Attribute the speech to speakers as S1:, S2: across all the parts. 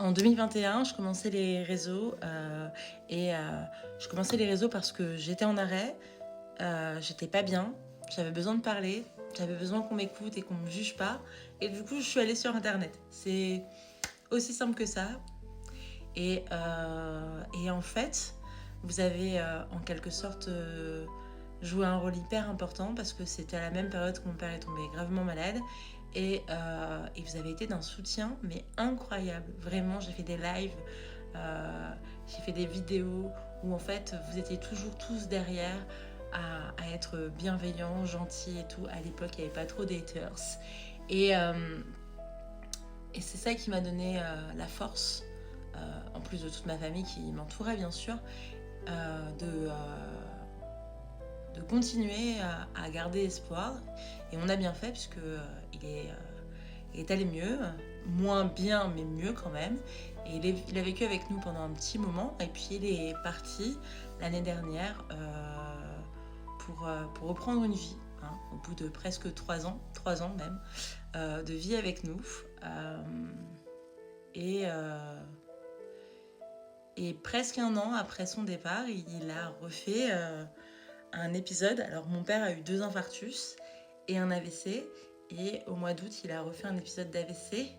S1: En 2021, je commençais les réseaux je commençais les réseaux parce que j'étais en arrêt, j'étais pas bien, j'avais besoin de parler, j'avais besoin qu'on m'écoute et qu'on me juge pas. Et du coup, je suis allée sur Internet. C'est aussi simple que ça. Et en fait, vous avez en quelque sorte joué un rôle hyper important parce que c'était à la même période que mon père est tombé gravement malade. Et vous avez été d'un soutien, mais incroyable. Vraiment, j'ai fait des lives, j'ai fait des vidéos où en fait, vous étiez toujours tous derrière à être bienveillants, gentils et tout. À l'époque, il n'y avait pas trop d'haters. Et, euh, et c'est ça qui m'a donné la force, en plus de toute ma famille qui m'entourait bien sûr, de continuer à garder espoir. Et on a bien fait puisque il est allé mieux, moins bien mais mieux quand même. Et il a vécu avec nous pendant un petit moment et puis il est parti l'année dernière pour reprendre une vie, hein, au bout de presque 3 ans même, de vie avec nous. Et, euh, et presque un an après son départ, il a refait un épisode. Alors mon père a eu 2 infarctus et un AVC. Et au mois d'août, il a refait un épisode d'AVC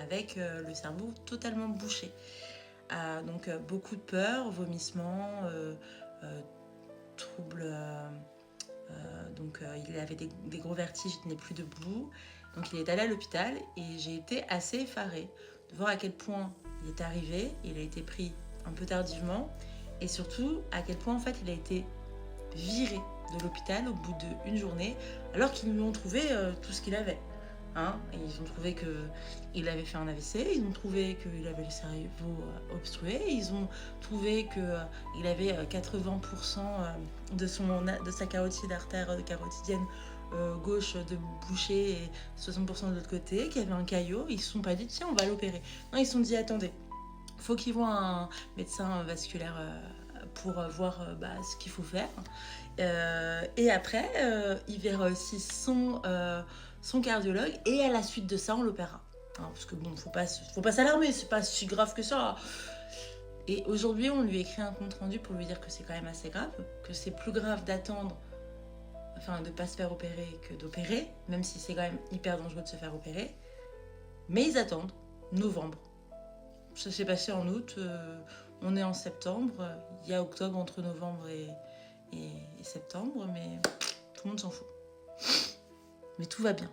S1: avec le cerveau totalement bouché. Donc beaucoup de peur, vomissements, troubles. Il avait des gros vertiges, il tenait plus debout. Donc il est allé à l'hôpital et j'ai été assez effarée de voir à quel point il est arrivé. Il a été pris un peu tardivement et surtout à quel point en fait il a été viré de l'hôpital au bout d'une journée alors qu'ils lui ont trouvé tout ce qu'il avait. Hein, et ils ont trouvé qu'il avait fait un AVC, ils ont trouvé qu'il avait le cerveau obstrué, ils ont trouvé qu'il avait 80% de sa carotide artère carotidienne gauche de bouchée et 60% de l'autre côté, qu'il y avait un caillot. Ils se sont pas dit tiens on va l'opérer. Non, ils se sont dit attendez, faut qu'ils voient un médecin vasculaire pour voir ce qu'il faut faire. Et après, ils verront aussi son cardiologue et à la suite de ça, on l'opérera. Hein, parce que bon, faut pas s'alarmer, c'est pas si grave que ça. Et aujourd'hui, on lui écrit un compte rendu pour lui dire que c'est quand même assez grave, que c'est plus grave d'attendre, enfin de pas se faire opérer que d'opérer, même si c'est quand même hyper dangereux de se faire opérer. Mais ils attendent novembre. Ça s'est passé en août, on est en septembre, il y a octobre entre novembre et septembre, mais tout le monde s'en fout. Mais tout va bien.